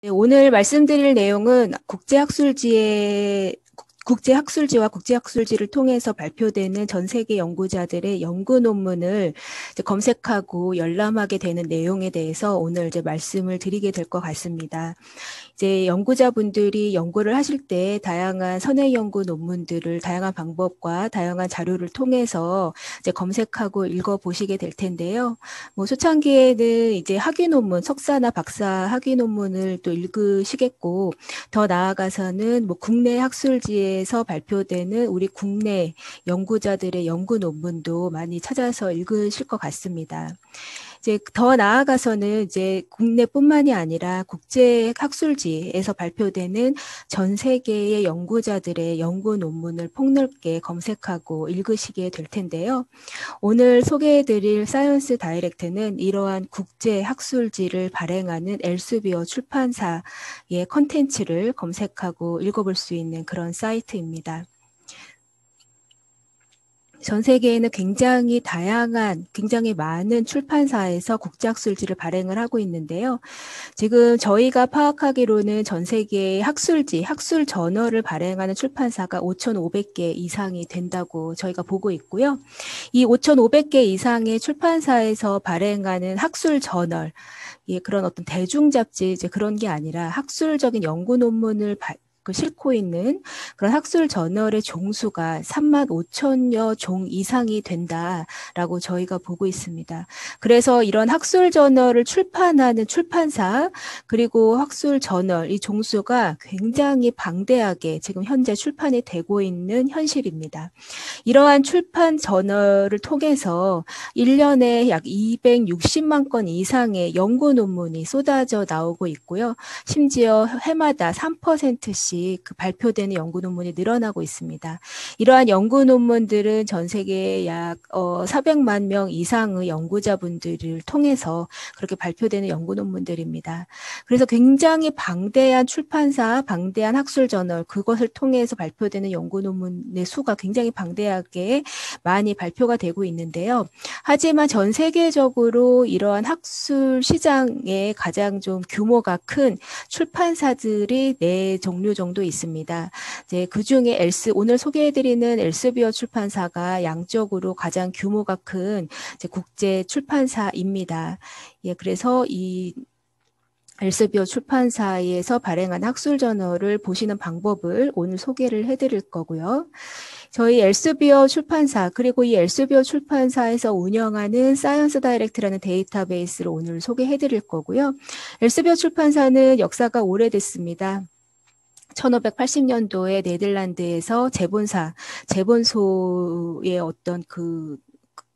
네, 오늘 말씀드릴 내용은 국제학술지와 국제학술지를 통해서 발표되는 전 세계 연구자들의 연구 논문을 이제 검색하고 열람하게 되는 내용에 대해서 오늘 이제 말씀을 드리게 될 것 같습니다. 이제 연구자분들이 연구를 하실 때 다양한 선행 연구 논문들을 다양한 방법과 다양한 자료를 통해서 이제 검색하고 읽어보시게 될 텐데요. 뭐 초창기에는 이제 학위 논문, 석사나 박사 학위 논문을 또 읽으시겠고, 더 나아가서는 뭐 국내 학술지에서 발표되는 우리 국내 연구자들의 연구 논문도 많이 찾아서 읽으실 것 같습니다. 이제 더 나아가서는 이제 국내뿐만이 아니라 국제 학술지에서 발표되는 전 세계의 연구자들의 연구 논문을 폭넓게 검색하고 읽으시게 될 텐데요. 오늘 소개해드릴 사이언스 다이렉트는 이러한 국제 학술지를 발행하는 엘스비어 출판사의 컨텐츠를 검색하고 읽어볼 수 있는 그런 사이트입니다. 전 세계에는 굉장히 다양한, 굉장히 많은 출판사에서 국제학술지를 발행을 하고 있는데요. 지금 저희가 파악하기로는 전 세계의 학술지, 학술 저널을 발행하는 출판사가 5,500개 이상이 된다고 저희가 보고 있고요. 이 5,500개 이상의 출판사에서 발행하는 학술 저널, 예, 그런 어떤 대중 잡지 이제 그런 게 아니라 학술적인 연구 논문을 싣고 있는 그런 학술 저널의 종수가 35,000여 종 이상이 된다라고 저희가 보고 있습니다. 그래서 이런 학술 저널을 출판하는 출판사 그리고 학술 저널 이 종수가 굉장히 방대하게 지금 현재 출판이 되고 있는 현실입니다. 이러한 출판 저널을 통해서 1년에 약 260만 건 이상의 연구 논문이 쏟아져 나오고 있고요. 심지어 해마다 3%씩 그 발표되는 연구 논문이 늘어나고 있습니다. 이러한 연구 논문들은 전 세계 약 400만 명 이상의 연구자분들을 통해서 그렇게 발표되는 연구 논문들입니다. 그래서 굉장히 방대한 출판사, 방대한 학술 저널 그것을 통해서 발표되는 연구 논문의 수가 굉장히 방대하게 많이 발표가 되고 있는데요. 하지만 전 세계적으로 이러한 학술 시장에 가장 좀 규모가 큰 출판사들이 4종류 정도 있습니다. 이제 그중에 오늘 소개해드리는 엘스비어 출판사가 양적으로 가장 규모가 큰 국제 출판사입니다. 예, 그래서 이 엘스비어 출판사에서 발행한 학술 저널을 보시는 방법을 오늘 소개를 해드릴 거고요. 저희 엘스비어 출판사 그리고 이 엘스비어 출판사에서 운영하는 사이언스 다이렉트라는 데이터베이스를 오늘 소개해드릴 거고요. 엘스비어 출판사는 역사가 오래됐습니다. 1580년도에 네덜란드에서 재본소의 어떤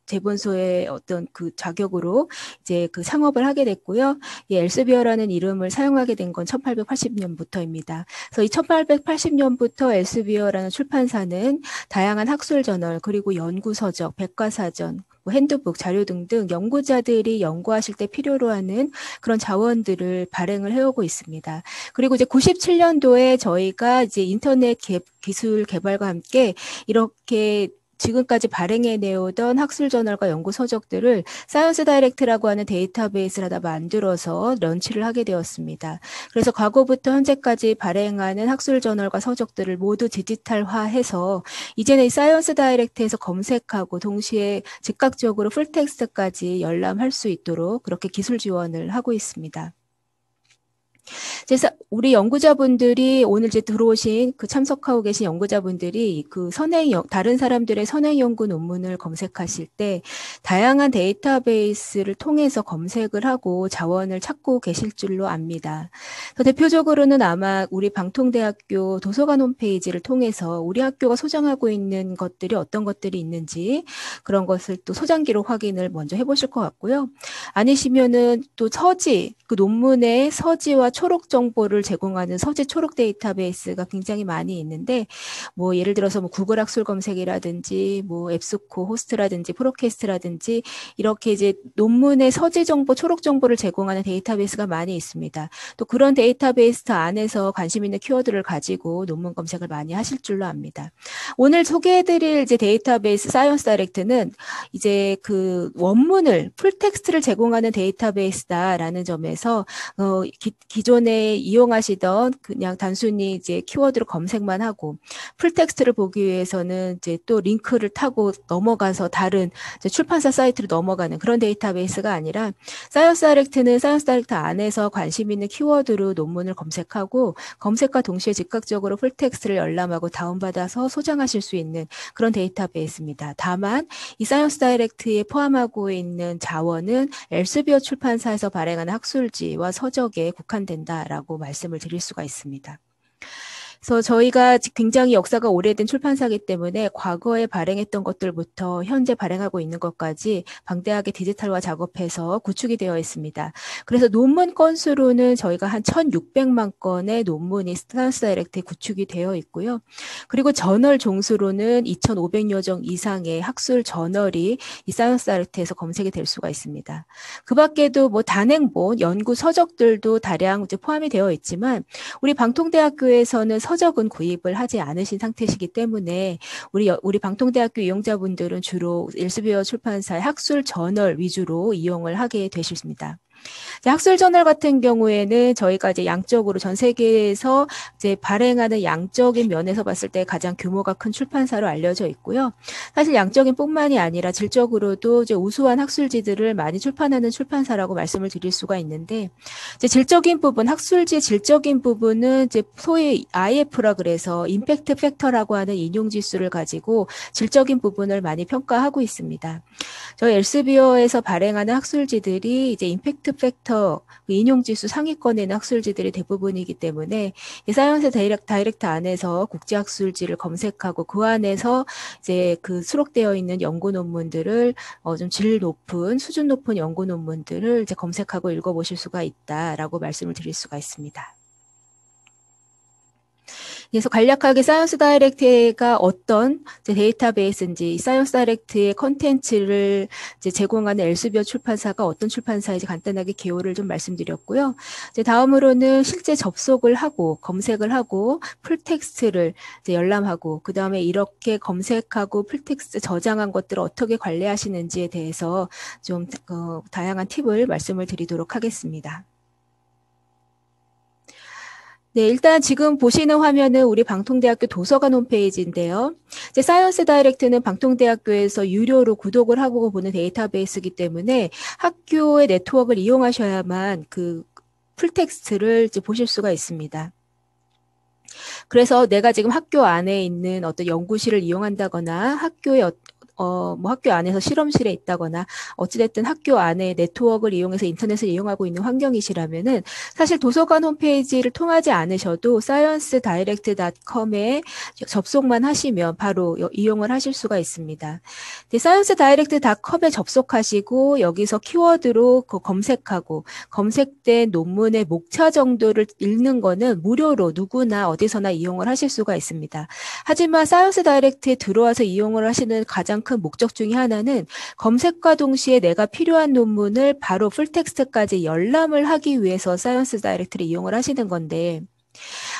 재본소의 어떤 그 자격으로 이제 그 창업을 하게 됐고요. 이 엘스비어라는 이름을 사용하게 된 건 1880년부터입니다. 그래서 이 1880년부터 엘스비어라는 출판사는 다양한 학술 저널 그리고 연구 서적, 백과사전, 뭐 핸드북, 자료 등등 연구자들이 연구하실 때 필요로 하는 그런 자원들을 발행을 해오고 있습니다. 그리고 이제 97년도에 저희가 이제 인터넷 기술 개발과 함께 이렇게 지금까지 발행해 내오던 학술 저널과 연구 서적들을 사이언스 다이렉트라고 하는 데이터베이스를 하나 만들어서 런치를 하게 되었습니다. 그래서 과거부터 현재까지 발행하는 학술 저널과 서적들을 모두 디지털화해서 이제는 이 사이언스 다이렉트에서 검색하고 동시에 즉각적으로 풀텍스트까지 열람할 수 있도록 그렇게 기술 지원을 하고 있습니다. 그래서 우리 연구자분들이 오늘 이제 들어오신 그 참석하고 계신 연구자분들이 그 다른 사람들의 선행 연구 논문을 검색하실 때 다양한 데이터베이스를 통해서 검색을 하고 자원을 찾고 계실 줄로 압니다. 대표적으로는 아마 우리 방통대학교 도서관 홈페이지를 통해서 우리 학교가 소장하고 있는 것들이 어떤 것들이 있는지 그런 것을 또 소장 기록 확인을 먼저 해보실 것 같고요. 아니시면은 또 그 논문의 서지와 초록 정보를 제공하는 서지 초록 데이터베이스가 굉장히 많이 있는데 뭐 예를 들어서 뭐 구글 학술 검색이라든지 뭐 앱스코 호스트라든지 프로캐스트라든지 이렇게 이제 논문의 서지 정보 초록 정보를 제공하는 데이터베이스가 많이 있습니다. 또 그런 데이터베이스 안에서 관심 있는 키워드를 가지고 논문 검색을 많이 하실 줄로 압니다. 오늘 소개해드릴 이제 데이터베이스 사이언스 다이렉트는 이제 그 원문을 풀텍스트를 제공하는 데이터베이스다라는 점에서 기존에 이용하시던 그냥 단순히 이제 키워드로 검색만 하고 풀텍스트를 보기 위해서는 이제 또 링크를 타고 넘어가서 다른 이제 출판사 사이트로 넘어가는 그런 데이터베이스가 아니라 사이언스 다이렉트는 사이언스 다이렉트 안에서 관심 있는 키워드로 논문을 검색하고 검색과 동시에 즉각적으로 풀텍스트를 열람하고 다운받아서 소장하실 수 있는 그런 데이터베이스입니다. 다만 이 사이언스 다이렉트에 포함하고 있는 자원은 엘세비어 출판사에서 발행하는 학술지와 서적에 국한된다라고 말씀을 드릴 수가 있습니다. 그래서 저희가 굉장히 역사가 오래된 출판사이기 때문에 과거에 발행했던 것들부터 현재 발행하고 있는 것까지 방대하게 디지털화 작업해서 구축이 되어 있습니다. 그래서 논문 건수로는 저희가 한 1,600만 건의 논문이 사이언스 다이렉트에 구축이 되어 있고요. 그리고 저널 종수로는 2,500여 종 이상의 학술 저널이 이 사이언스 다이렉트에서 검색이 될 수가 있습니다. 그 밖에도 뭐 단행본, 연구 서적들도 다량 이제 포함이 되어 있지만 우리 방통대학교에서는 서적은 구입을 하지 않으신 상태시기 때문에 우리 방통대학교 이용자분들은 주로 엘세비어 출판사의 학술 저널 위주로 이용을 하게 되십니다. 학술 저널 같은 경우에는 저희가 이제 양적으로 전 세계에서 이제 발행하는 양적인 면에서 봤을 때 가장 규모가 큰 출판사로 알려져 있고요. 사실 양적인 뿐만이 아니라 질적으로도 이제 우수한 학술지들을 많이 출판하는 출판사라고 말씀을 드릴 수가 있는데, 이제 질적인 부분, 학술지의 질적인 부분은 이제 소위 IF라 그래서 임팩트 팩터라고 하는 인용 지수를 가지고 질적인 부분을 많이 평가하고 있습니다. 저희 엘세비어에서 발행하는 학술지들이 이제 임팩트 팩터 인용지수 상위권에 있는 학술지들이 대부분이기 때문에 이 사이언스 다이렉트 안에서 국제학술지를 검색하고 그 안에서 이제 그 수록되어 있는 연구 논문들을 좀 질 높은 수준 높은 연구 논문들을 이제 검색하고 읽어보실 수가 있다라고 말씀을 드릴 수가 있습니다. 그래서 간략하게 사이언스 다이렉트가 어떤 데이터베이스인지, 사이언스 다이렉트의 컨텐츠를 제공하는 엘세비어 출판사가 어떤 출판사인지 간단하게 개요를 좀 말씀드렸고요. 이제 다음으로는 실제 접속을 하고 검색을 하고 풀텍스트를 이제 열람하고 그 다음에 이렇게 검색하고 풀텍스트 저장한 것들을 어떻게 관리하시는지에 대해서 좀 다양한 팁을 말씀을 드리도록 하겠습니다. 네, 일단 지금 보시는 화면은 우리 방통대학교 도서관 홈페이지인데요. 이제 사이언스 다이렉트는 방통대학교에서 유료로 구독을 하고 보는 데이터베이스이기 때문에 학교의 네트워크를 이용하셔야만 그 풀텍스트를 이제 보실 수가 있습니다. 그래서 내가 지금 학교 안에 있는 어떤 연구실을 이용한다거나 학교의 뭐 학교 안에서 실험실에 있다거나 어찌됐든 학교 안에 네트워크를 이용해서 인터넷을 이용하고 있는 환경이시라면은 사실 도서관 홈페이지를 통하지 않으셔도 sciencedirectcom에 접속만 하시면 바로 이용을 하실 수가 있습니다. sciencedirectcom에 접속하시고 여기서 키워드로 검색하고 검색된 논문의 목차 정도를 읽는 거는 무료로 누구나 어디서나 이용을 하실 수가 있습니다. 하지만 사이언스 다이렉트에 들어와서 이용을 하시는 가장 큰 목적 중에 하나는 검색과 동시에 내가 필요한 논문을 바로 풀텍스트까지 열람을 하기 위해서 사이언스 다이렉트를 이용을 하시는 건데,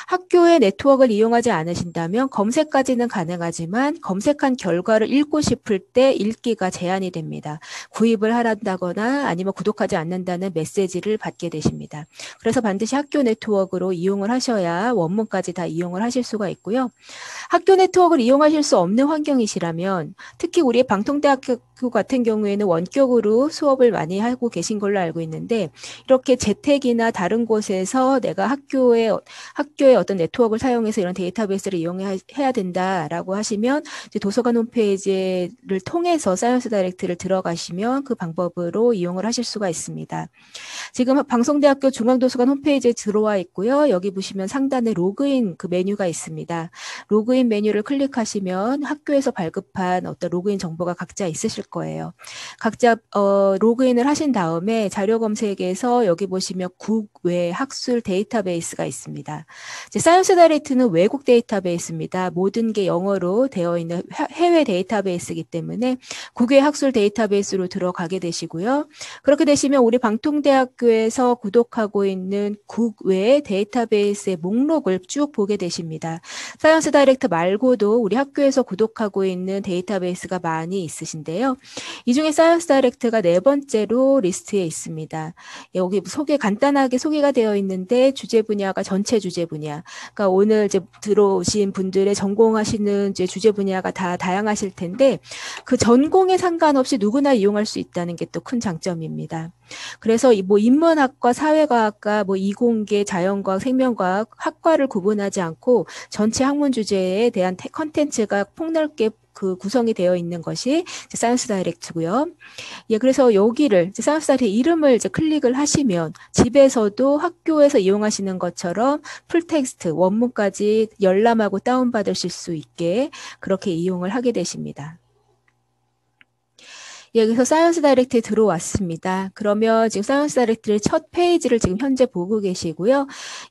학교의 네트워크를 이용하지 않으신다면 검색까지는 가능하지만 검색한 결과를 읽고 싶을 때 읽기가 제한이 됩니다. 구입을 하란다거나 아니면 구독하지 않는다는 메시지를 받게 되십니다. 그래서 반드시 학교 네트워크로 이용을 하셔야 원문까지 다 이용을 하실 수가 있고요. 학교 네트워크를 이용하실 수 없는 환경이시라면 특히 우리 방통대학교 같은 경우에는 원격으로 수업을 많이 하고 계신 걸로 알고 있는데, 이렇게 재택이나 다른 곳에서 내가 학교의 어떤 네트워크를 사용해서 이런 데이터베이스를 이용해야 된다라고 하시면 이제 도서관 홈페이지를 통해서 사이언스 다이렉트를 들어가시면 그 방법으로 이용을 하실 수가 있습니다. 지금 방송대학교 중앙도서관 홈페이지에 들어와 있고요. 여기 보시면 상단에 로그인 그 메뉴가 있습니다. 로그인 메뉴를 클릭하시면 학교에서 발급한 어떤 로그인 정보가 각자 있으실 거예요. 각자 로그인을 하신 다음에 자료 검색에서 여기 보시면 국외 학술 데이터베이스가 있습니다. 이제 사이언스 다이렉트는 외국 데이터베이스입니다. 모든 게 영어로 되어 있는 해외 데이터베이스이기 때문에 국외 학술 데이터베이스로 들어가게 되시고요. 그렇게 되시면 우리 방통대학교에서 구독하고 있는 국외 데이터베이스의 목록을 쭉 보게 되십니다. 사이언스 다이렉트 말고도 우리 학교에서 구독하고 있는 데이터베이스가 많이 있으신데요. 이 중에 사이언스 다이렉트가 네 번째로 리스트에 있습니다. 여기 간단하게 소개가 되어 있는데 주제 분야가 전체 주제 분야. 그러니까 오늘 이제 들어오신 분들의 전공하시는 이제 주제 분야가 다 다양하실 텐데 그 전공에 상관없이 누구나 이용할 수 있다는 게 또 큰 장점입니다. 그래서 뭐 인문학과, 사회과학과, 뭐 이공계, 자연과학, 생명과학 학과를 구분하지 않고 전체 학문 주제에 대한 컨텐츠가 폭넓게 그 구성이 되어 있는 것이 사이언스 다이렉트고요. 예, 그래서 여기를 사이언스 다이렉트 이름을 이제 클릭을 하시면 집에서도 학교에서 이용하시는 것처럼 풀텍스트 원문까지 열람하고 다운받으실 수 있게 그렇게 이용을 하게 되십니다. 예, 그래서 사이언스 다이렉트에 들어왔습니다. 그러면 지금 사이언스 다이렉트의 첫 페이지를 지금 현재 보고 계시고요.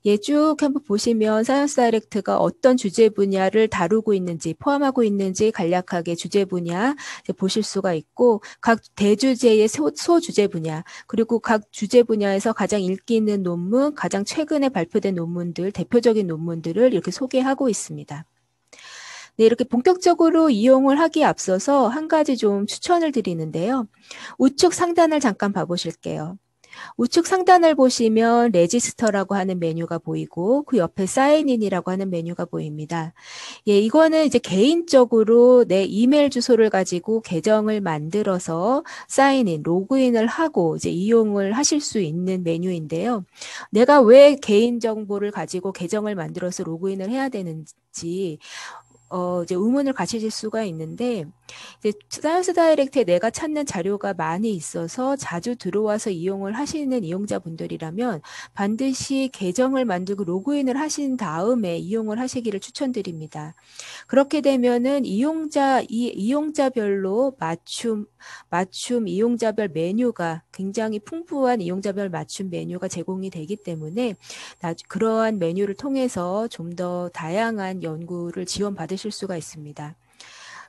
예, 쭉 한번 보시면 사이언스 다이렉트가 어떤 주제 분야를 다루고 있는지, 포함하고 있는지 간략하게 주제 분야 보실 수가 있고, 각 대주제의 소주제 분야, 그리고 각 주제 분야에서 가장 인기 있는 논문, 가장 최근에 발표된 논문들, 대표적인 논문들을 이렇게 소개하고 있습니다. 네, 이렇게 본격적으로 이용을 하기에 앞서서 한 가지 좀 추천을 드리는데요. 우측 상단을 잠깐 봐보실게요. 우측 상단을 보시면 레지스터라고 하는 메뉴가 보이고 그 옆에 사인인이라고 하는 메뉴가 보입니다. 예, 이거는 이제 개인적으로 내 이메일 주소를 가지고 계정을 만들어서 사인인, 로그인을 하고 이제 이용을 하실 수 있는 메뉴인데요. 내가 왜 개인 정보를 가지고 계정을 만들어서 로그인을 해야 되는지 이제 의문을 가지실 수가 있는데, 이제 사이언스 다이렉트에 내가 찾는 자료가 많이 있어서 자주 들어와서 이용을 하시는 이용자분들이라면 반드시 계정을 만들고 로그인을 하신 다음에 이용을 하시기를 추천드립니다. 그렇게 되면은 이용자별로 맞춤 이용자별 메뉴가 굉장히 풍부한 이용자별 맞춤 메뉴가 제공이 되기 때문에 그러한 메뉴를 통해서 좀 더 다양한 연구를 지원받으실 수가 있습니다.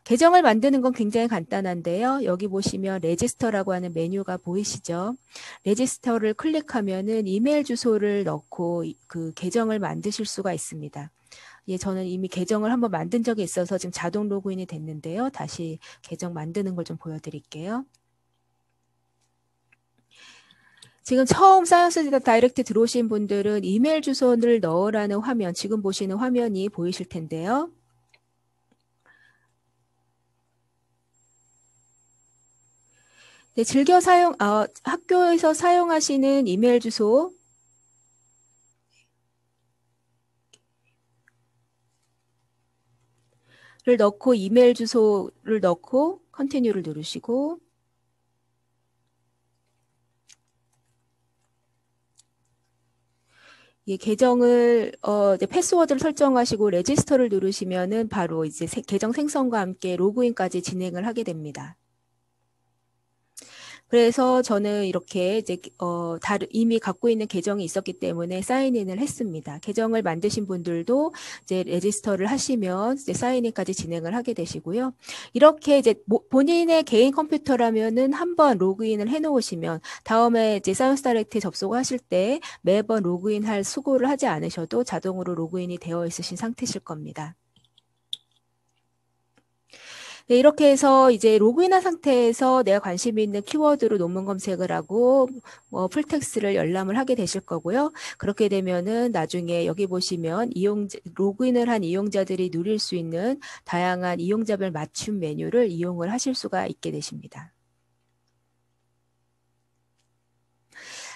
계정을 만드는 건 굉장히 간단한데요. 여기 보시면 레지스터라고 하는 메뉴가 보이시죠? 레지스터를 클릭하면은 이메일 주소를 넣고 그 계정을 만드실 수가 있습니다. 예, 저는 이미 계정을 한번 만든 적이 있어서 지금 자동 로그인이 됐는데요. 다시 계정 만드는 걸 좀 보여드릴게요. 지금 처음 사이언스 다이렉트 들어오신 분들은 이메일 주소를 넣으라는 화면, 지금 보시는 화면이 보이실 텐데요. 네, 학교에서 사용하시는 이메일 주소, 를 넣고 이메일 주소를 넣고 컨티뉴를 누르시고 이 계정을 이제 패스워드를 설정하시고 레지스터를 누르시면은 바로 이제 계정 생성과 함께 로그인까지 진행을 하게 됩니다. 그래서 저는 이렇게 이제 이미 갖고 있는 계정이 있었기 때문에 사인인을 했습니다. 계정을 만드신 분들도 이제 레지스터를 하시면 이제 사인인까지 진행을 하게 되시고요. 이렇게 이제 본인의 개인 컴퓨터라면은 한번 로그인을 해놓으시면 다음에 이제 사이언스 다이렉트에 접속하실 때 매번 로그인할 수고를 하지 않으셔도 자동으로 로그인이 되어 있으신 상태실 겁니다. 네, 이렇게 해서 이제 로그인한 상태에서 내가 관심 있는 키워드로 논문 검색을 하고 풀텍스트를 열람을 하게 되실 거고요. 그렇게 되면은 나중에 여기 보시면 로그인을 한 이용자들이 누릴 수 있는 다양한 이용자별 맞춤 메뉴를 이용을 하실 수가 있게 되십니다.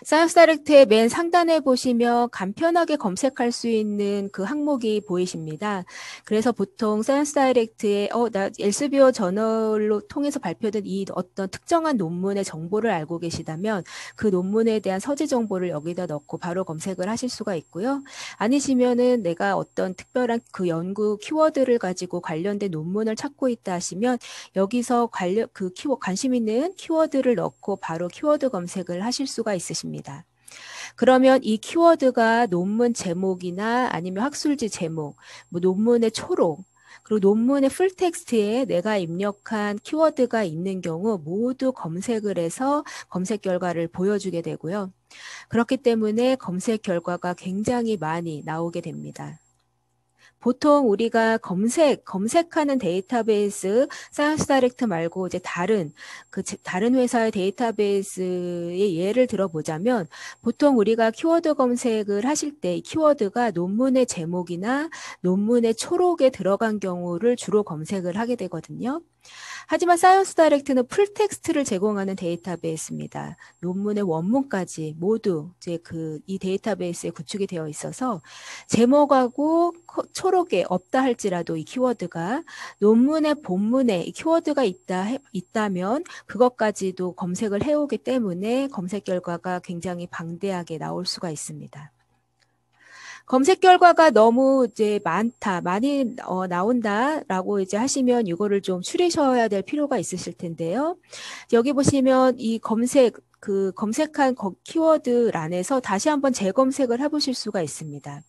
사이언스 다이렉트의 맨 상단에 보시면 간편하게 검색할 수 있는 그 항목이 보이십니다. 그래서 보통 사이언스 다이렉트에 나 엘세비어 저널로 통해서 발표된 이 어떤 특정한 논문의 정보를 알고 계시다면 그 논문에 대한 서재 정보를 여기다 넣고 바로 검색을 하실 수가 있고요. 아니시면은 내가 어떤 특별한 그 연구 키워드를 가지고 관련된 논문을 찾고 있다 하시면 여기서 관심 있는 키워드를 넣고 바로 키워드 검색을 하실 수가 있으십니다. 그러면 이 키워드가 논문 제목이나 아니면 학술지 제목, 뭐 논문의 초록, 그리고 논문의 풀텍스트에 내가 입력한 키워드가 있는 경우 모두 검색을 해서 검색 결과를 보여주게 되고요. 그렇기 때문에 검색 결과가 굉장히 많이 나오게 됩니다. 보통 우리가 검색하는 데이터베이스, 사이언스 다이렉트 말고 이제 다른 회사의 데이터베이스의 예를 들어보자면, 보통 우리가 키워드 검색을 하실 때 이 키워드가 논문의 제목이나 논문의 초록에 들어간 경우를 주로 검색을 하게 되거든요. 하지만 사이언스 다이렉트는 풀텍스트를 제공하는 데이터베이스입니다. 논문의 원문까지 모두 이제 이 데이터베이스에 구축이 되어 있어서 제목하고 초록에 없다 할지라도 이 키워드가 논문의 본문에 이 키워드가 있다면 그것까지도 검색을 해오기 때문에 검색 결과가 굉장히 방대하게 나올 수가 있습니다. 검색 결과가 너무 이제 많이 나온다라고 이제 하시면 이거를 좀 추리셔야 될 필요가 있으실 텐데요. 여기 보시면 이 검색한 키워드란에서 다시 한번 재검색을 해보실 수가 있습니다.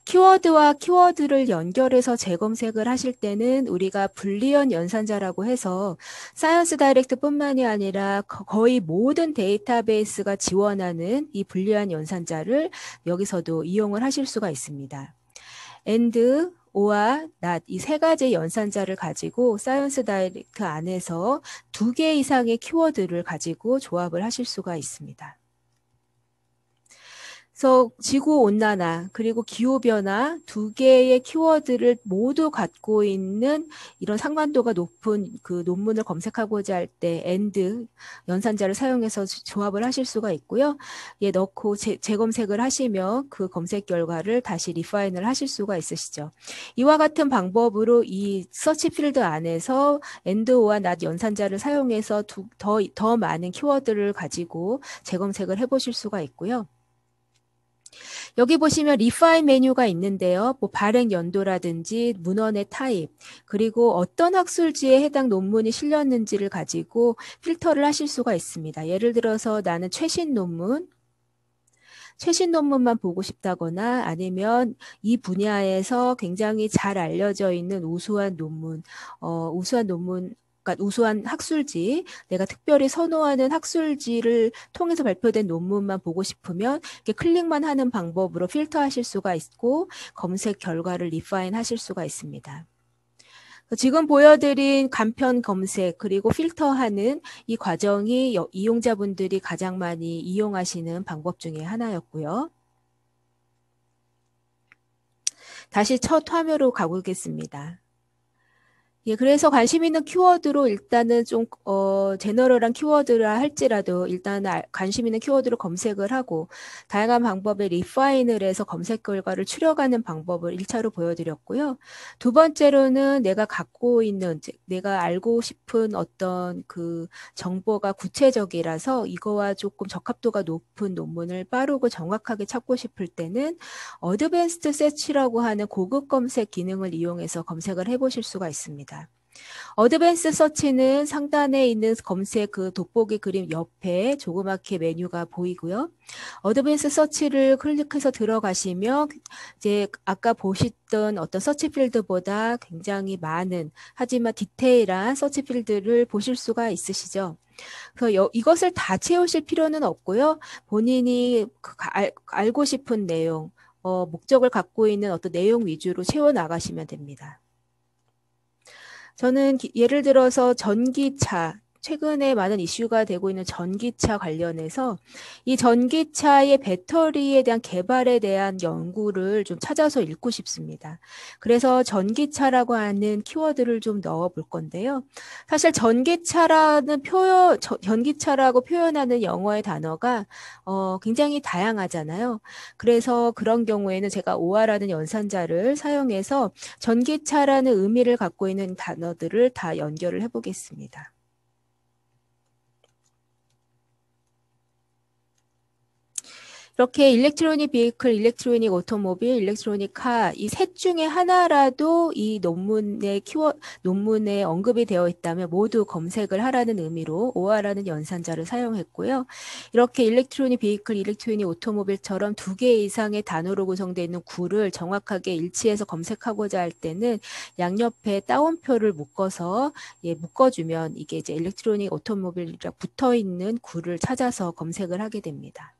키워드와 키워드를 연결해서 재검색을 하실 때는 우리가 불리언 연산자라고 해서 사이언스 다이렉트 뿐만이 아니라 거의 모든 데이터베이스가 지원하는 이 불리언 연산자를 여기서도 이용을 하실 수가 있습니다. and, or와 not 이 세 가지 연산자를 가지고 사이언스 다이렉트 안에서 2개 이상의 키워드를 가지고 조합을 하실 수가 있습니다. 그래서 지구온난화 그리고 기후변화 2개의 키워드를 모두 갖고 있는 이런 상관도가 높은 그 논문을 검색하고자 할 때 and 연산자를 사용해서 조합을 하실 수가 있고요. 넣고 재검색을 하시면 그 검색 결과를 다시 리파인을 하실 수가 있으시죠. 이와 같은 방법으로 이 서치 필드 안에서 and, or와 not 연산자를 사용해서 더 많은 키워드를 가지고 재검색을 해보실 수가 있고요. 여기 보시면 리파인 메뉴가 있는데요. 뭐 발행 연도라든지 문헌의 타입, 그리고 어떤 학술지에 해당 논문이 실렸는지를 가지고 필터를 하실 수가 있습니다. 예를 들어서 나는 최신 논문만 보고 싶다거나 아니면 이 분야에서 굉장히 잘 알려져 있는 우수한 논문, 그러니까 우수한 학술지, 내가 특별히 선호하는 학술지를 통해서 발표된 논문만 보고 싶으면 이렇게 클릭만 하는 방법으로 필터하실 수가 있고 검색 결과를 리파인 하실 수가 있습니다. 지금 보여드린 간편 검색 그리고 필터하는 이 과정이 이용자분들이 가장 많이 이용하시는 방법 중에 하나였고요. 다시 첫 화면으로 가보겠습니다. 그래서 관심 있는 키워드로 일단은 좀 제너럴한 키워드라 할지라도 일단 관심 있는 키워드로 검색을 하고 다양한 방법의 리파인을 해서 검색 결과를 추려가는 방법을 1차로 보여드렸고요. 두 번째로는 내가 갖고 있는 내가 알고 싶은 어떤 그 정보가 구체적이라서 이거와 조금 적합도가 높은 논문을 빠르고 정확하게 찾고 싶을 때는 어드밴스드 서치라고 하는 고급 검색 기능을 이용해서 검색을 해보실 수가 있습니다. 어드밴스 서치는 상단에 있는 검색 그 돋보기 그림 옆에 조그맣게 메뉴가 보이고요. 어드밴스 서치를 클릭해서 들어가시면 이제 아까 보셨던 어떤 서치 필드보다 굉장히 많은 하지만 디테일한 서치 필드를 보실 수가 있으시죠. 그래서 이것을 다 채우실 필요는 없고요. 본인이 알고 싶은 내용, 목적을 갖고 있는 어떤 내용 위주로 채워 나가시면 됩니다. 저는 예를 들어서 전기차, 최근에 많은 이슈가 되고 있는 전기차 관련해서 이 전기차의 배터리에 대한 개발에 대한 연구를 좀 찾아서 읽고 싶습니다. 그래서 전기차라고 하는 키워드를 좀 넣어 볼 건데요. 사실 전기차라고 표현하는 영어의 단어가 굉장히 다양하잖아요. 그래서 그런 경우에는 제가 OR라는 연산자를 사용해서 전기차라는 의미를 갖고 있는 단어들을 다 연결을 해보겠습니다. 이렇게 일렉트로닉 비이클, 일렉트로닉 오토모빌, 일렉트로닉 카 이 셋 중에 하나라도 이 논문에 언급이 되어 있다면 모두 검색을 하라는 의미로 OR라는 연산자를 사용했고요. 이렇게 일렉트로닉 비이클, 일렉트로닉 오토모빌처럼 2개 이상의 단어로 구성되어 있는 구를 정확하게 일치해서 검색하고자 할 때는 양옆에 따옴표를 묶어서 묶어주면 이게 이제 일렉트로닉 오토모빌이랑 붙어 있는 구를 찾아서 검색을 하게 됩니다.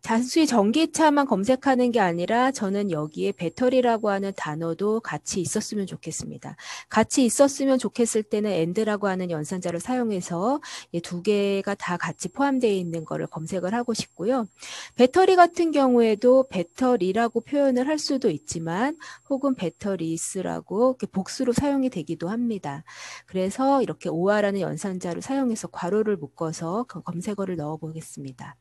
단순히 전기차만 검색하는 게 아니라 저는 여기에 배터리라고 하는 단어도 같이 있었으면 좋겠습니다. 같이 있었으면 좋겠을 때는 and라고 하는 연산자를 사용해서 이 두 개가 다 같이 포함되어 있는 거를 검색을 하고 싶고요. 배터리 같은 경우에도 배터리라고 표현을 할 수도 있지만 혹은 배터리스라고 이렇게 복수로 사용이 되기도 합니다. 그래서 이렇게 OR라는 연산자를 사용해서 괄호를 묶어서 그 검색어를 넣어 보겠습니다.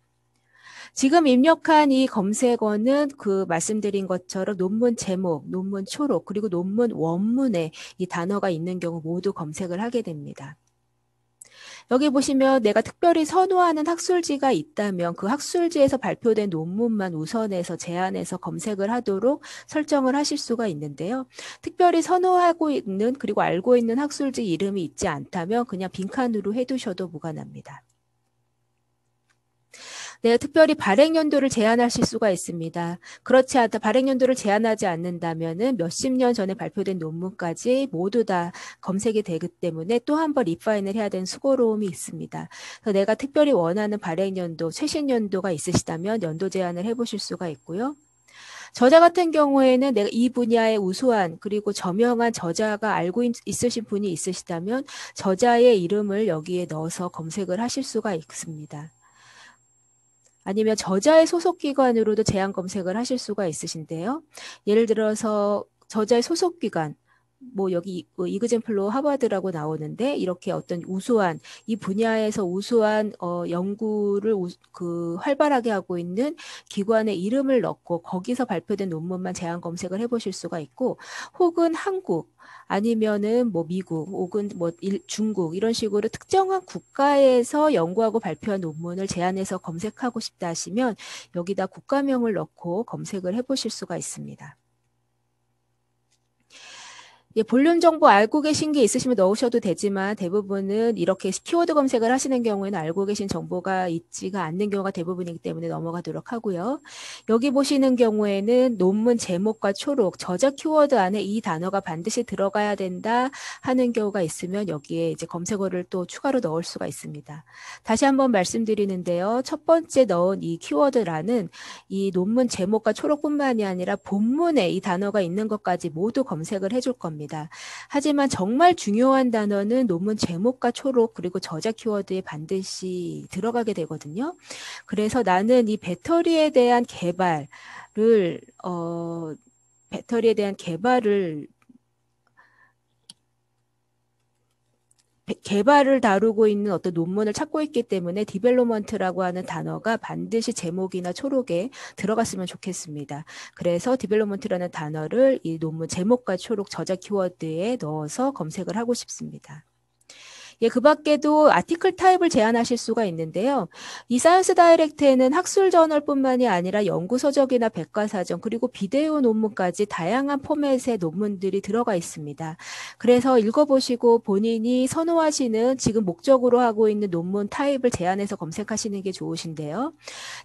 지금 입력한 이 검색어는 그 말씀드린 것처럼 논문 제목, 논문 초록, 그리고 논문 원문에 이 단어가 있는 경우 모두 검색을 하게 됩니다. 여기 보시면 내가 특별히 선호하는 학술지가 있다면 그 학술지에서 발표된 논문만 우선해서 제안해서 검색을 하도록 설정을 하실 수가 있는데요. 특별히 선호하고 있는 그리고 알고 있는 학술지 이름이 있지 않다면 그냥 빈칸으로 해두셔도 무관합니다. 내가 특별히 발행 연도를 제한하실 수가 있습니다. 그렇지 않다 발행 연도를 제한하지 않는다면은 몇십 년 전에 발표된 논문까지 모두 다 검색이 되기 때문에 또 한 번 리파인을 해야 되는 수고로움이 있습니다. 그래서 내가 특별히 원하는 발행 연도, 최신 연도가 있으시다면 연도 제한을 해보실 수가 있고요. 저자 같은 경우에는 내가 이 분야의 우수한 그리고 저명한 저자가 알고 있으신 분이 있으시다면 저자의 이름을 여기에 넣어서 검색을 하실 수가 있습니다. 아니면 저자의 소속기관으로도 제한 검색을 하실 수가 있으신데요. 예를 들어서 저자의 소속기관, 뭐 여기 이그젠플로 하버드라고 나오는데 이렇게 어떤 우수한 이 분야에서 우수한 연구를 활발하게 하고 있는 기관의 이름을 넣고 거기서 발표된 논문만 제한 검색을 해보실 수가 있고 혹은 한국 아니면은 뭐 미국 혹은 뭐 중국 이런 식으로 특정한 국가에서 연구하고 발표한 논문을 제안해서 검색하고 싶다 하시면 여기다 국가명을 넣고 검색을 해보실 수가 있습니다. 예, 볼륨 정보 알고 계신 게 있으시면 넣으셔도 되지만 대부분은 이렇게 키워드 검색을 하시는 경우에는 알고 계신 정보가 있지가 않는 경우가 대부분이기 때문에 넘어가도록 하고요. 여기 보시는 경우에는 논문 제목과 초록, 저자 키워드 안에 이 단어가 반드시 들어가야 된다 하는 경우가 있으면 여기에 이제 검색어를 또 추가로 넣을 수가 있습니다. 다시 한번 말씀드리는데요. 첫 번째 넣은 이 키워드란은 이 논문 제목과 초록뿐만이 아니라 본문에 이 단어가 있는 것까지 모두 검색을 해줄 겁니다. 하지만 정말 중요한 단어는 논문 제목과 초록 그리고 저자 키워드에 반드시 들어가게 되거든요. 그래서 나는 이 배터리에 대한 개발을 다루고 있는 어떤 논문을 찾고 있기 때문에 디벨로먼트라고 하는 단어가 반드시 제목이나 초록에 들어갔으면 좋겠습니다. 그래서 디벨로먼트라는 단어를 이 논문 제목과 초록 저자 키워드에 넣어서 검색을 하고 싶습니다. 예, 그 밖에도 아티클 타입을 제한하실 수가 있는데요. 이 사이언스 다이렉트에는 학술 저널뿐만이 아니라 연구서적이나 백과사전 그리고 비디오 논문까지 다양한 포맷의 논문들이 들어가 있습니다. 그래서 읽어보시고 본인이 선호하시는 지금 목적으로 하고 있는 논문 타입을 제한해서 검색하시는 게 좋으신데요.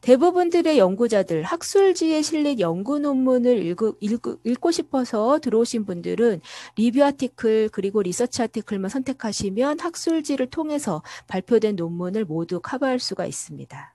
대부분들의 연구자들, 학술지에 실린 연구 논문을 읽고 싶어서 들어오신 분들은 리뷰 아티클 그리고 리서치 아티클만 선택하시면 학술지를 통해서 발표된 논문을 모두 커버할 수가 있습니다.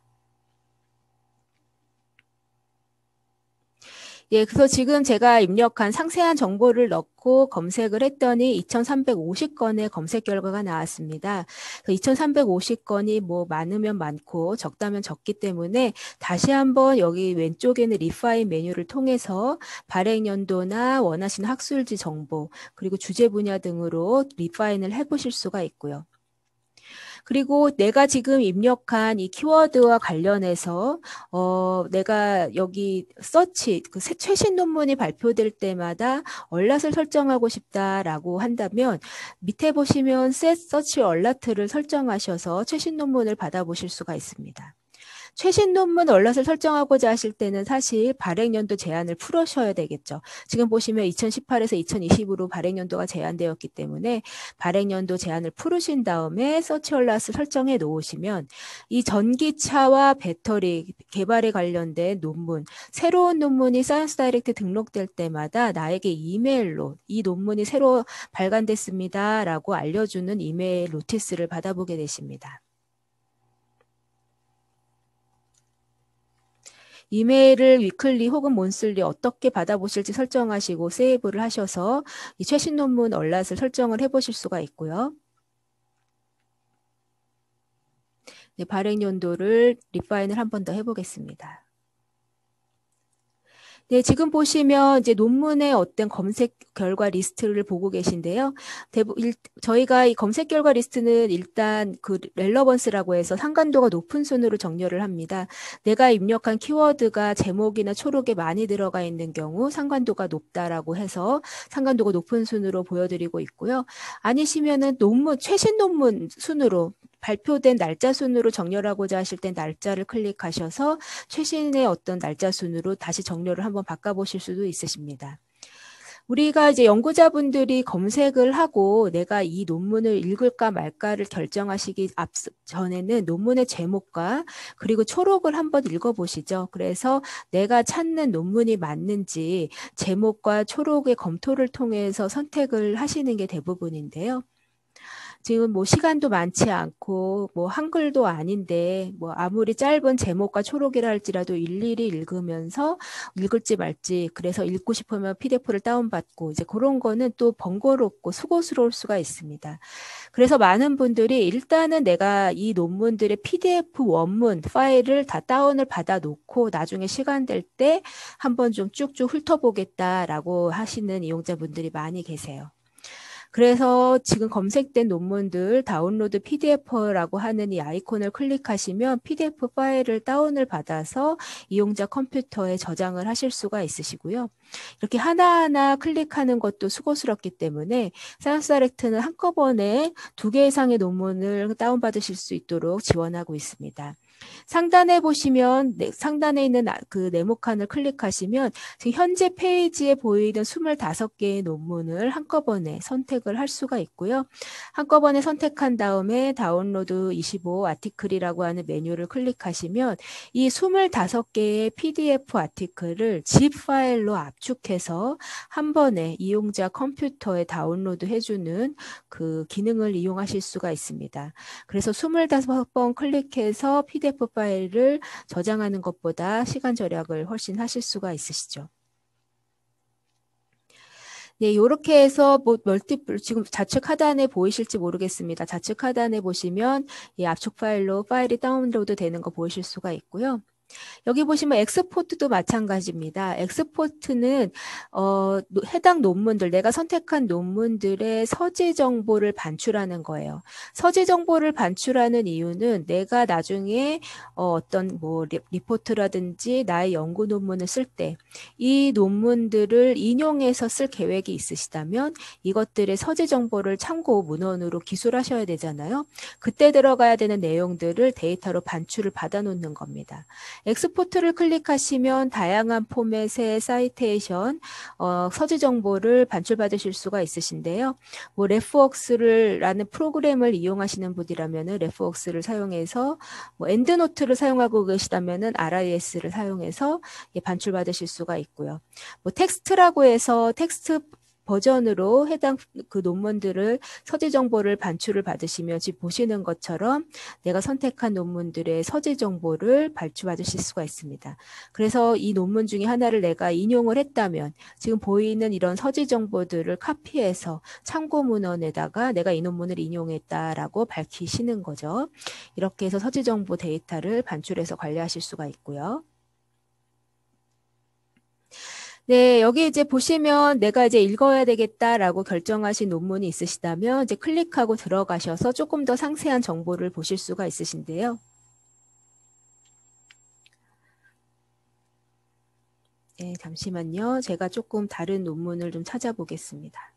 예, 그래서 지금 제가 입력한 상세한 정보를 넣고 검색을 했더니 2350건의 검색 결과가 나왔습니다. 2350건이 뭐 많으면 많고 적다면 적기 때문에 다시 한번 여기 왼쪽에는 리파인 메뉴를 통해서 발행 연도나 원하시는 학술지 정보 그리고 주제 분야 등으로 리파인을 해보실 수가 있고요. 그리고 내가 지금 입력한 이 키워드와 관련해서 내가 여기 서치, 최신 논문이 발표될 때마다 얼럿을 설정하고 싶다라고 한다면 밑에 보시면 Set Search Alert를 설정하셔서 최신 논문을 받아보실 수가 있습니다. 최신 논문 얼럿을 설정하고자 하실 때는 사실 발행연도 제한을 풀으셔야 되겠죠. 지금 보시면 2018에서 2020으로 발행연도가 제한되었기 때문에 발행연도 제한을 풀으신 다음에 서치 얼럿을 설정해 놓으시면 이 전기차와 배터리 개발에 관련된 논문, 새로운 논문이 사이언스 다이렉트 등록될 때마다 나에게 이메일로 이 논문이 새로 발간됐습니다 라고 알려주는 이메일 노티스를 받아보게 되십니다. 이메일을 위클리 혹은 몬슬리 어떻게 받아보실지 설정하시고 세이브를 하셔서 이 최신 논문 얼랏을 설정을 해보실 수가 있고요. 네, 발행 연도를 리파인을 한 번 더 해보겠습니다. 네, 지금 보시면 이제 논문의 어떤 검색 결과 리스트를 보고 계신데요. 저희가 이 검색 결과 리스트는 일단 그 렐러번스라고 해서 상관도가 높은 순으로 정렬을 합니다. 내가 입력한 키워드가 제목이나 초록에 많이 들어가 있는 경우 상관도가 높다라고 해서 상관도가 높은 순으로 보여드리고 있고요. 아니시면은 최신 논문 순으로 발표된 날짜 순으로 정렬하고자 하실 땐 날짜를 클릭하셔서 최신의 어떤 날짜 순으로 다시 정렬을 한번 바꿔보실 수도 있으십니다. 우리가 이제 연구자분들이 검색을 하고 내가 이 논문을 읽을까 말까를 결정하시기 전에는 논문의 제목과 그리고 초록을 한번 읽어보시죠. 그래서 내가 찾는 논문이 맞는지 제목과 초록의 검토를 통해서 선택을 하시는 게 대부분인데요. 지금 뭐 시간도 많지 않고 뭐 한글도 아닌데 뭐 아무리 짧은 제목과 초록이라 할지라도 일일이 읽으면서 읽을지 말지 그래서 읽고 싶으면 PDF를 다운받고 이제 그런 거는 또 번거롭고 수고스러울 수가 있습니다. 그래서 많은 분들이 일단은 내가 이 논문들의 PDF 원문 파일을 다 다운을 받아 놓고 나중에 시간 될 때 한번 좀 쭉쭉 훑어보겠다라고 하시는 이용자분들이 많이 계세요. 그래서 지금 검색된 논문들 다운로드 PDF라고 하는 이 아이콘을 클릭하시면 PDF 파일을 다운을 받아서 이용자 컴퓨터에 저장을 하실 수가 있으시고요. 이렇게 하나하나 클릭하는 것도 수고스럽기 때문에 사이언스 다이렉트는 한꺼번에 2개 이상의 논문을 다운받으실 수 있도록 지원하고 있습니다. 상단에 보시면 상단에 있는 그 네모칸을 클릭하시면 지금 현재 페이지에 보이는 25개의 논문을 한꺼번에 선택을 할 수가 있고요. 한꺼번에 선택한 다음에 다운로드 25 아티클이라고 하는 메뉴를 클릭하시면 이 25개의 PDF 아티클을 zip 파일로 압축해서 한 번에 이용자 컴퓨터에 다운로드 해주는 그 기능을 이용하실 수가 있습니다. 그래서 25번 클릭해서 PDF 파일을 저장하는 것보다 시간 절약을 훨씬 하실 수가 있으시죠. 네, 이렇게 해서 뭐 멀티플 지금 좌측 하단에 보이실지 모르겠습니다. 좌측 하단에 보시면 이 압축 파일로 파일이 다운로드 되는 거 보이실 수가 있고요. 여기 보시면 엑스포트도 마찬가지입니다. 엑스포트는 해당 논문들, 내가 선택한 논문들의 서재 정보를 반출하는 거예요. 서재 정보를 반출하는 이유는 내가 나중에 어떤 뭐 리포트라든지 나의 연구 논문을 쓸 때 이 논문들을 인용해서 쓸 계획이 있으시다면 이것들의 서재 정보를 참고 문헌으로 기술하셔야 되잖아요. 그때 들어가야 되는 내용들을 데이터로 반출을 받아 놓는 겁니다. 엑스포트를 클릭하시면 다양한 포맷의 사이테이션, 서재 정보를 반출받으실 수가 있으신데요. 뭐 레프웍스라는 프로그램을 이용하시는 분이라면은 레프웍스를 사용해서 뭐 엔드노트를 사용하고 계시다면은 RIS를 사용해서 반출받으실 수가 있고요. 뭐 텍스트라고 해서 텍스트 버전으로 해당 그 논문들을 서재 정보를 반출을 받으시면 지금 보시는 것처럼 내가 선택한 논문들의 서재 정보를 발주받으실 수가 있습니다. 그래서 이 논문 중에 하나를 내가 인용을 했다면 지금 보이는 이런 서재 정보들을 카피해서 참고 문헌에다가 내가 이 논문을 인용했다라고 밝히시는 거죠. 이렇게 해서 서재 정보 데이터를 반출해서 관리하실 수가 있고요. 네, 여기 이제 보시면 내가 이제 읽어야 되겠다라고 결정하신 논문이 있으시다면 이제 클릭하고 들어가셔서 조금 더 상세한 정보를 보실 수가 있으신데요. 네, 잠시만요. 제가 조금 다른 논문을 좀 찾아보겠습니다.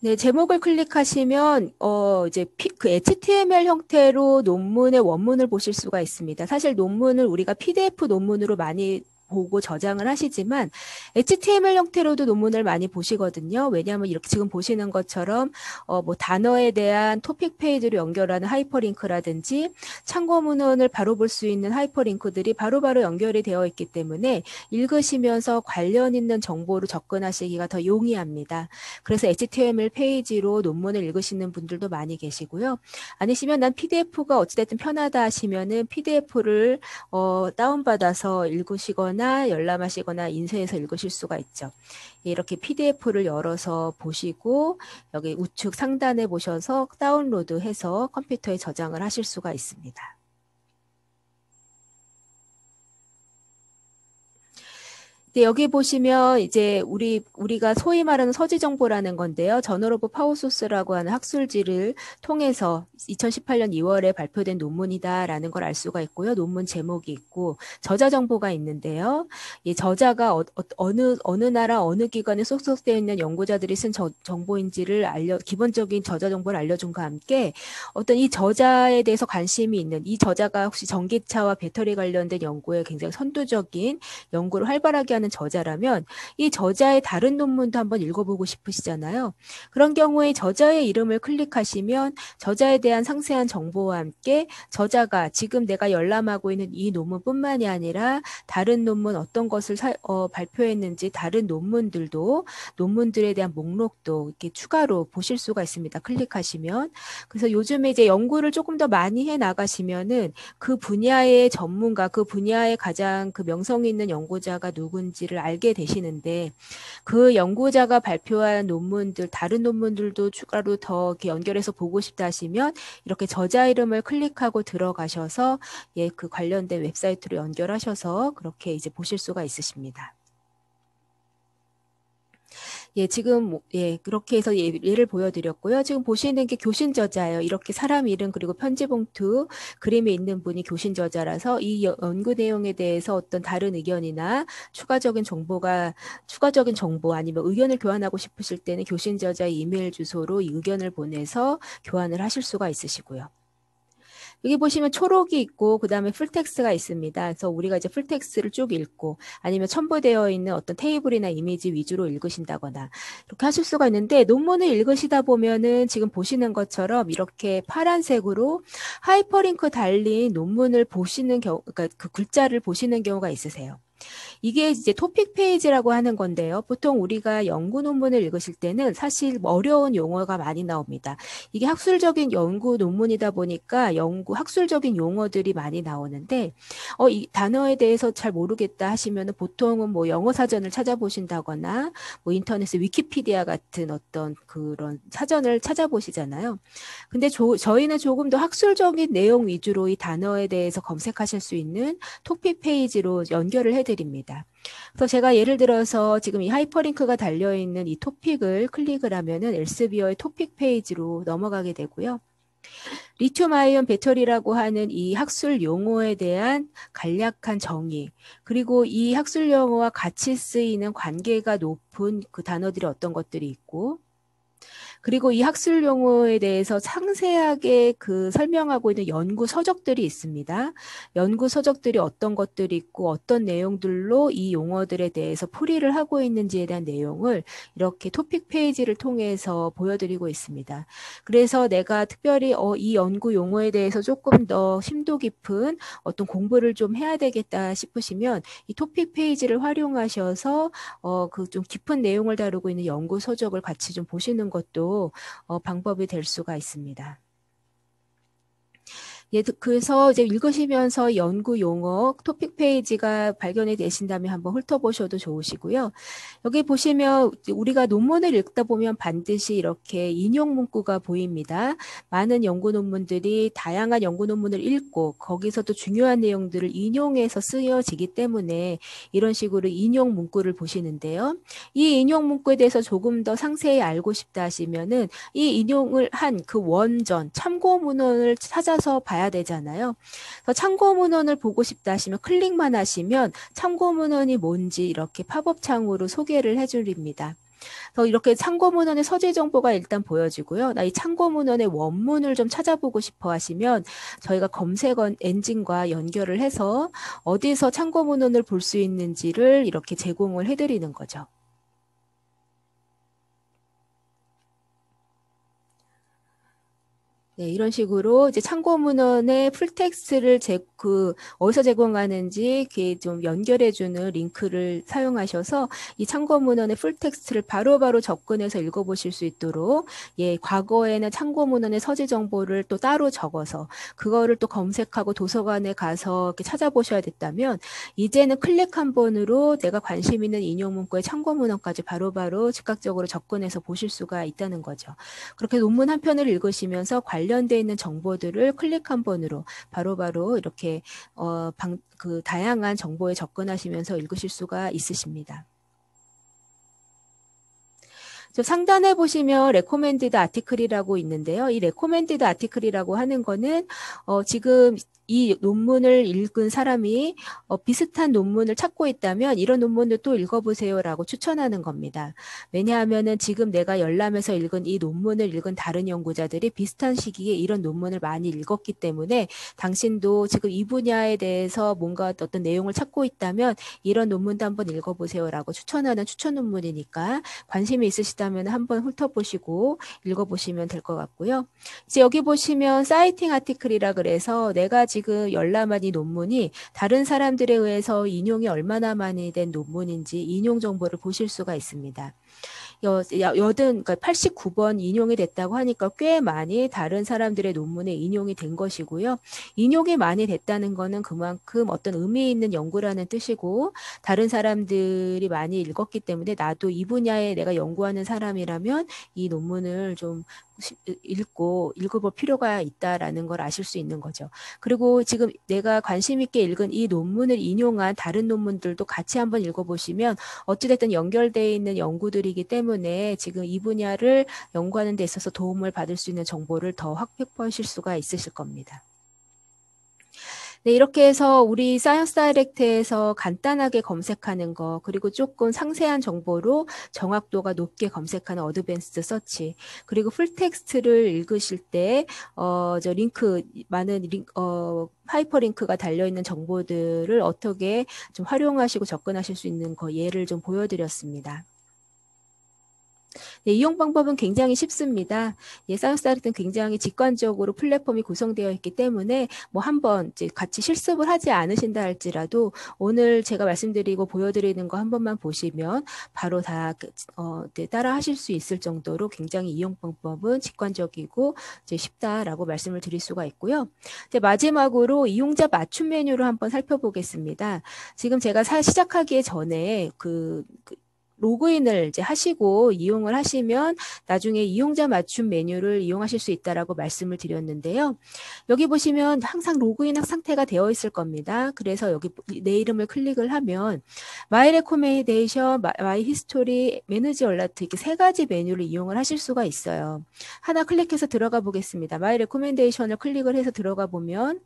네, 제목을 클릭하시면 이제 그 HTML 형태로 논문의 원문을 보실 수가 있습니다. 사실 논문을 우리가 PDF 논문으로 많이 보고 저장을 하시지만 HTML 형태로도 논문을 많이 보시거든요. 왜냐하면 이렇게 지금 보시는 것처럼 뭐 단어에 대한 토픽 페이지로 연결하는 하이퍼링크라든지 참고 문헌을 바로 볼 수 있는 하이퍼링크들이 바로바로 연결이 되어 있기 때문에 읽으시면서 관련 있는 정보로 접근하시기가 더 용이합니다. 그래서 HTML 페이지로 논문을 읽으시는 분들도 많이 계시고요. 아니시면 난 PDF가 어찌됐든 편하다 하시면은 PDF를 다운받아서 읽으시거나 열람하시거나 인쇄해서 읽으실 수가 있죠. 이렇게 PDF를 열어서 보시고 여기 우측 상단에 보셔서 다운로드해서 컴퓨터에 저장을 하실 수가 있습니다. 네, 여기 보시면 이제 우리가 소위 말하는 서지 정보라는 건데요. 저널 오브 파워소스라고 하는 학술지를 통해서 2018년 2월에 발표된 논문이다라는 걸 알 수가 있고요. 논문 제목이 있고 저자 정보가 있는데요. 이 저자가 어느 나라 어느 기관에 소속되어 있는 연구자들이 쓴 정보인지를 기본적인 저자 정보를 알려준과 함께 어떤 이 저자에 대해서 관심이 있는 이 저자가 혹시 전기차와 배터리 관련된 연구에 굉장히 선두적인 연구를 활발하게 하는 저자라면 이 저자의 다른 논문도 한번 읽어보고 싶으시잖아요. 그런 경우에 저자의 이름을 클릭하시면 저자에 대한 상세한 정보와 함께 저자가 지금 내가 열람하고 있는 이 논문뿐만이 아니라 다른 논문 어떤 것을 발표했는지 다른 논문들에 대한 목록도 이렇게 추가로 보실 수가 있습니다. 클릭하시면. 그래서 요즘에 이제 연구를 조금 더 많이 해 나가시면은 그 분야의 전문가, 그 분야의 가장 그 명성 있는 연구자가 누군지를 알게 되시는데 그 연구자가 발표한 논문들, 다른 논문들도 추가로 더 이렇게 연결해서 보고 싶다 하시면 이렇게 저자 이름을 클릭하고 들어가셔서 그 관련된 웹사이트로 연결하셔서 그렇게 이제 보실 수가 있으십니다. 지금 그렇게 해서 예를 보여드렸고요. 지금 보시는 게 교신 저자예요. 이렇게 사람 이름 그리고 편지 봉투 그림에 있는 분이 교신 저자라서 이 연구 내용에 대해서 어떤 다른 의견이나 추가적인 정보 아니면 의견을 교환하고 싶으실 때는 교신 저자의 이메일 주소로 이 의견을 보내서 교환을 하실 수가 있으시고요. 여기 보시면 초록이 있고 그 다음에 풀텍스트가 있습니다. 그래서 우리가 이제 풀텍스트를 쭉 읽고 아니면 첨부되어 있는 어떤 테이블이나 이미지 위주로 읽으신다거나 이렇게 하실 수가 있는데 논문을 읽으시다 보면은 지금 보시는 것처럼 이렇게 파란색으로 하이퍼링크 달린 논문을 보시는 경우, 그러니까 그 글자를 보시는 경우가 있으세요. 이게 이제 토픽 페이지라고 하는 건데요. 보통 우리가 연구 논문을 읽으실 때는 사실 어려운 용어가 많이 나옵니다. 이게 학술적인 연구 논문이다 보니까 학술적인 용어들이 많이 나오는데 이 단어에 대해서 잘 모르겠다 하시면은 보통은 뭐 영어 사전을 찾아보신다거나 뭐 인터넷에 위키피디아 같은 어떤 그런 사전을 찾아보시잖아요. 근데 저희는 조금 더 학술적인 내용 위주로 이 단어에 대해서 검색하실 수 있는 토픽 페이지로 연결을 해드립니다. 그래서 제가 예를 들어서 지금 이 하이퍼링크가 달려있는 이 토픽을 클릭을 하면은 엘세비어의 토픽 페이지로 넘어가게 되고요. 리튬 아이온 배터리라고 하는 이 학술 용어에 대한 간략한 정의, 그리고 이 학술 용어와 같이 쓰이는 관계가 높은 그 단어들이 어떤 것들이 있고, 그리고 이 학술 용어에 대해서 상세하게 설명하고 있는 연구 서적들이 있습니다. 연구 서적들이 어떤 것들이 있고 어떤 내용들로 이 용어들에 대해서 풀이를 하고 있는지에 대한 내용을 이렇게 토픽 페이지를 통해서 보여드리고 있습니다. 그래서 내가 특별히 이 연구 용어에 대해서 조금 더 심도 깊은 어떤 공부를 좀 해야 되겠다 싶으시면 이 토픽 페이지를 활용하셔서 그 좀 깊은 내용을 다루고 있는 연구 서적을 같이 좀 보시는 것도 방법이 될 수가 있습니다. 그래서 이제 읽으시면서 연구 용어 토픽 페이지가 발견이 되신다면 한번 훑어보셔도 좋으시고요. 여기 보시면 우리가 논문을 읽다 보면 반드시 이렇게 인용 문구가 보입니다. 많은 연구 논문들이 다양한 연구 논문을 읽고 거기서도 중요한 내용들을 인용해서 쓰여지기 때문에 이런 식으로 인용 문구를 보시는데요. 이 인용 문구에 대해서 조금 더 상세히 알고 싶다 하시면은 이 인용을 한 그 원전 참고 문헌을 찾아서 봐야 되잖아요. 그래서 참고 문헌을 보고 싶다 하시면 클릭만 하시면 참고 문헌이 뭔지 이렇게 팝업 창으로 소개를 해드립니다. 그래서 이렇게 참고문헌의 서재 정보가 일단 보여지고요. 나 이 참고문헌의 원문을 좀 찾아보고 싶어 하시면 저희가 검색 엔진과 연결을 해서 어디서 참고문헌을 볼 수 있는지를 이렇게 제공을 해드리는 거죠. 네, 이런 식으로 이제 참고문헌의 풀텍스트를 어디서 제공하는지 이렇게 좀 연결해주는 링크를 사용하셔서 이 참고문헌의 풀텍스트를 바로바로 접근해서 읽어보실 수 있도록, 예, 과거에는 참고문헌의 서재 정보를 또 따로 적어서 그거를 또 검색하고 도서관에 가서 이렇게 찾아보셔야 됐다면, 이제는 클릭 한 번으로 내가 관심 있는 인용 문구의 참고문헌까지 바로바로 즉각적으로 접근해서 보실 수가 있다는 거죠. 그렇게 논문 한 편을 읽으시면서 관련되어 있는 정보들을 클릭 한 번으로 바로바로 이렇게 다양한 정보에 접근하시면서 읽으실 수가 있으십니다. 상단에 보시면 레코멘디드 아티클이라고 있는데요. 이 레코멘디드 아티클이라고 하는 거는 지금 이 논문을 읽은 사람이 비슷한 논문을 찾고 있다면 이런 논문을 또 읽어보세요라고 추천하는 겁니다. 왜냐하면은 지금 내가 열람해서 읽은 이 논문을 읽은 다른 연구자들이 비슷한 시기에 이런 논문을 많이 읽었기 때문에 당신도 지금 이 분야에 대해서 뭔가 어떤 내용을 찾고 있다면 이런 논문도 한번 읽어보세요라고 추천하는 추천 논문이니까 관심이 있으시다면 한번 훑어보시고 읽어보시면 될 것 같고요. 이제 여기 보시면 사이팅 아티클이라 그래서 내가 지금 열람한 이 논문이 다른 사람들에 의해서 인용이 얼마나 많이 된 논문인지 인용 정보를 보실 수가 있습니다. 그러니까 89번 인용이 됐다고 하니까 꽤 많이 다른 사람들의 논문에 인용이 된 것이고요. 인용이 많이 됐다는 거는 그만큼 어떤 의미 있는 연구라는 뜻이고 다른 사람들이 많이 읽었기 때문에 나도 이 분야에 내가 연구하는 사람이라면 이 논문을 좀 읽어볼 필요가 있다라는 걸 아실 수 있는 거죠. 그리고 지금 내가 관심 있게 읽은 이 논문을 인용한 다른 논문들도 같이 한번 읽어보시면 어찌됐든 연결되어 있는 연구들이기 때문에 지금 이 분야를 연구하는 데 있어서 도움을 받을 수 있는 정보를 더 확보하실 수가 있으실 겁니다. 네, 이렇게 해서 우리 사이언스 다이렉트에서 간단하게 검색하는 거, 그리고 조금 상세한 정보로 정확도가 높게 검색하는 어드밴스드 서치, 그리고 풀텍스트를 읽으실 때, 하이퍼링크가 달려있는 정보들을 어떻게 좀 활용하시고 접근하실 수 있는 거 예를 좀 보여드렸습니다. 네, 이용 방법은 굉장히 쉽습니다. 예, 사이언스 다이렉트는 굉장히 직관적으로 플랫폼이 구성되어 있기 때문에 뭐 한번 이제 같이 실습을 하지 않으신다 할지라도 오늘 제가 말씀드리고 보여드리는 거 한 번만 보시면 바로 다 네, 따라 하실 수 있을 정도로 굉장히 이용 방법은 직관적이고 이제 쉽다라고 말씀을 드릴 수가 있고요. 이제 마지막으로 이용자 맞춤 메뉴를 한번 살펴보겠습니다. 지금 제가 시작하기 전에 로그인을 이제 하시고 이용을 하시면 나중에 이용자 맞춤 메뉴를 이용하실 수 있다라고 말씀을 드렸는데요. 여기 보시면 항상 로그인 상태가 되어 있을 겁니다. 그래서 여기 내 이름을 클릭을 하면 마이 레코멘데이션, 마이 히스토리, 매니지 얼라트 이렇게 세 가지 메뉴를 이용을 하실 수가 있어요. 하나 클릭해서 들어가 보겠습니다. 마이 레코멘데이션을 클릭을 해서 들어가 보면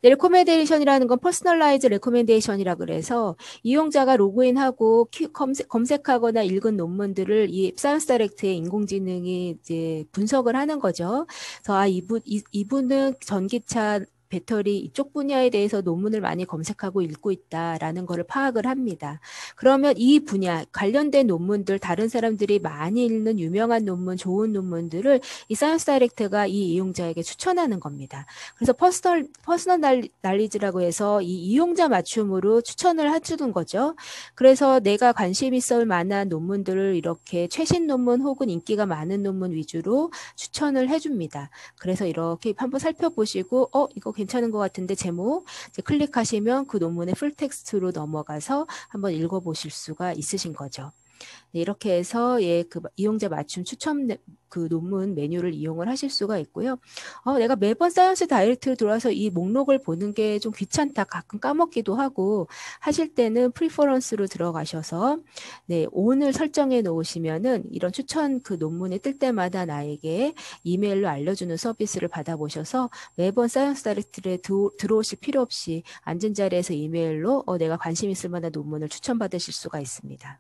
레코멘데이션이라는 건 퍼스널라이즈 레코멘데이션이라 그래서 이용자가 로그인하고 검색하거나 읽은 논문들을 이 사이언스 다이렉트의 인공지능이 이제 분석을 하는 거죠. 그래서 이분은 전기차 배터리 이쪽 분야에 대해서 논문을 많이 검색하고 읽고 있다라는 것을 파악을 합니다. 그러면 이 분야 관련된 논문들 다른 사람들이 많이 읽는 유명한 논문, 좋은 논문들을 이 사이언스 다이렉트가 이 이용자에게 추천하는 겁니다. 그래서 퍼스널 날리지라고 해서 이 이용자 맞춤으로 추천을 해주는 거죠. 그래서 내가 관심 있을 만한 논문들을 이렇게 최신 논문 혹은 인기가 많은 논문 위주로 추천을 해줍니다. 그래서 이렇게 한번 살펴보시고 이거 괜찮은 것 같은데 제목 이제 클릭하시면 그 논문의 풀텍스트로 넘어가서 한번 읽어보실 수가 있으신 거죠. 네, 이렇게 해서 이용자 맞춤 추천 논문 메뉴를 이용을 하실 수가 있고요. 내가 매번 사이언스 다이렉트로 들어와서 이 목록을 보는 게 좀 귀찮다, 가끔 까먹기도 하고 하실 때는 프리퍼런스로 들어가셔서 네, 온을 설정해 놓으시면은 이런 추천 논문이 뜰 때마다 나에게 이메일로 알려주는 서비스를 받아보셔서 매번 사이언스 다이렉트에 들어오실 필요 없이 앉은 자리에서 이메일로 내가 관심 있을 만한 논문을 추천받으실 수가 있습니다.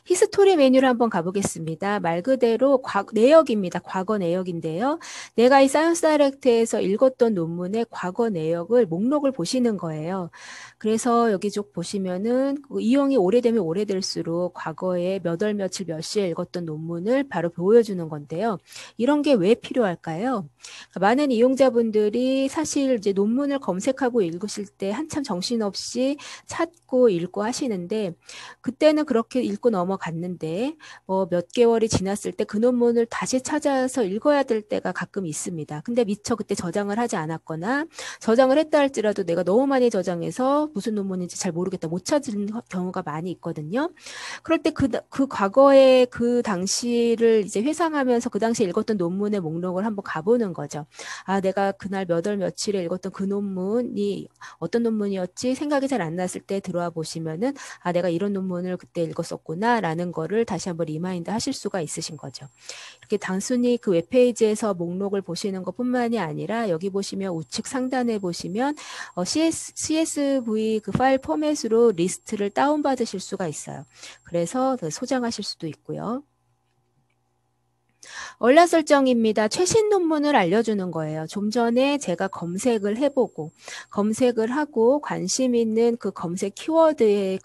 히스토리 메뉴를 한번 가보겠습니다. 말 그대로 내역입니다. 과거 내역인데요. 내가 이 사이언스 다이렉트에서 읽었던 논문의 과거 내역을 목록을 보시는 거예요. 그래서 여기 쭉 보시면은 이용이 오래되면 오래될수록 과거에 몇 월 며칠 몇 시에 읽었던 논문을 바로 보여주는 건데요. 이런 게 왜 필요할까요? 많은 이용자분들이 사실 이제 논문을 검색하고 읽으실 때 한참 정신없이 찾고 읽고 하시는데, 그때는 그렇게 읽고 넘어갔는데 몇 개월이 지났을 때 그 논문을 다시 찾아서 읽어야 될 때가 가끔 있습니다. 근데 미처 그때 저장을 하지 않았거나, 저장을 했다 할지라도 내가 너무 많이 저장해서 무슨 논문인지 잘 모르겠다, 못 찾은 경우가 많이 있거든요. 그럴 때 그 과거의 그 당시를 이제 회상하면서 그 당시에 읽었던 논문의 목록을 한번 가보는 거죠. 아, 내가 그날 몇 월 며칠에 읽었던 그 논문이 어떤 논문이었지 생각이 잘 안 났을 때 들어와 보시면은, 아, 내가 이런 논문을 그때 읽었었구나 라는 거를 다시 한번 리마인드 하실 수가 있으신 거죠. 이렇게 단순히 그 웹페이지에서 목록을 보시는 것뿐만이 아니라, 여기 보시면 우측 상단에 보시면 CSV 그 파일 포맷으로 리스트를 다운받으실 수가 있어요. 그래서 소장하실 수도 있고요. 얼라 설정입니다. 최신 논문을 알려주는 거예요. 좀 전에 제가 검색을 해보고, 검색을 하고 관심 있는 그 검색 키워드에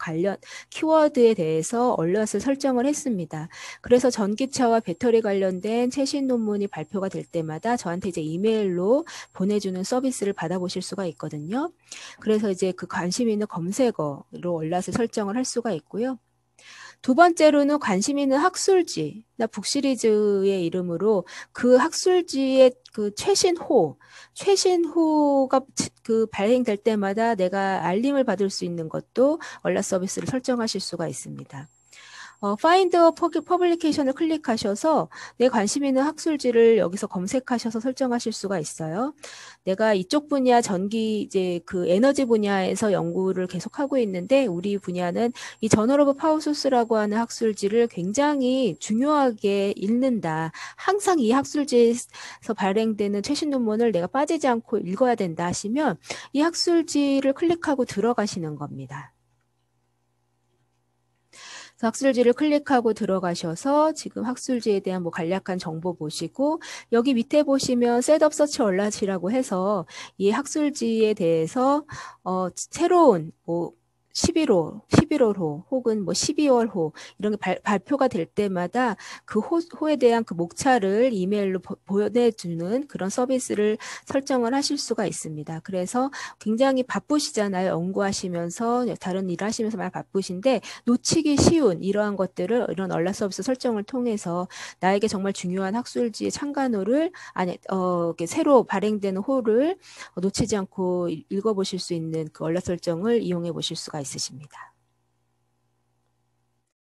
대해서 얼럿을 설정을 했습니다. 그래서 전기차와 배터리 관련된 최신 논문이 발표가 될 때마다 저한테 이제 이메일로 보내주는 서비스를 받아보실 수가 있거든요. 그래서 이제 그 관심 있는 검색어로 얼럿을 설정을 할 수가 있고요. 두 번째로는 관심 있는 학술지, 북시리즈의 이름으로 그 학술지의 그 최신호가 그 발행될 때마다 내가 알림을 받을 수 있는 것도 얼라 서비스를 설정하실 수가 있습니다. Find a Publication을 클릭하셔서 내 관심 있는 학술지를 여기서 검색하셔서 설정하실 수가 있어요. 내가 이쪽 분야 이제 그 에너지 분야에서 연구를 계속하고 있는데, 우리 분야는 이 저널 오브 파워소스라고 하는 학술지를 굉장히 중요하게 읽는다. 항상 이 학술지에서 발행되는 최신 논문을 내가 빠지지 않고 읽어야 된다 하시면 이 학술지를 클릭하고 들어가시는 겁니다. 학술지를 클릭하고 들어가셔서 지금 학술지에 대한 뭐 간략한 정보 보시고, 여기 밑에 보시면 셋업 서치 얼라치라고 해서 이 학술지에 대해서 새로운 뭐 11월 혹은 뭐 12월호 이런 게 발표가 될 때마다 그 호에 대한 그 목차를 이메일로 보내주는 그런 서비스를 설정을 하실 수가 있습니다. 그래서 굉장히 바쁘시잖아요. 연구하시면서 다른 일을 하시면서 많이 바쁘신데, 놓치기 쉬운 이러한 것들을 이런 얼라 서비스 설정을 통해서 나에게 정말 중요한 학술지의 참관호를 새로 발행되는 호를 놓치지 않고 읽어보실 수 있는 그 얼라 설정을 이용해 보실 수가 있습니다.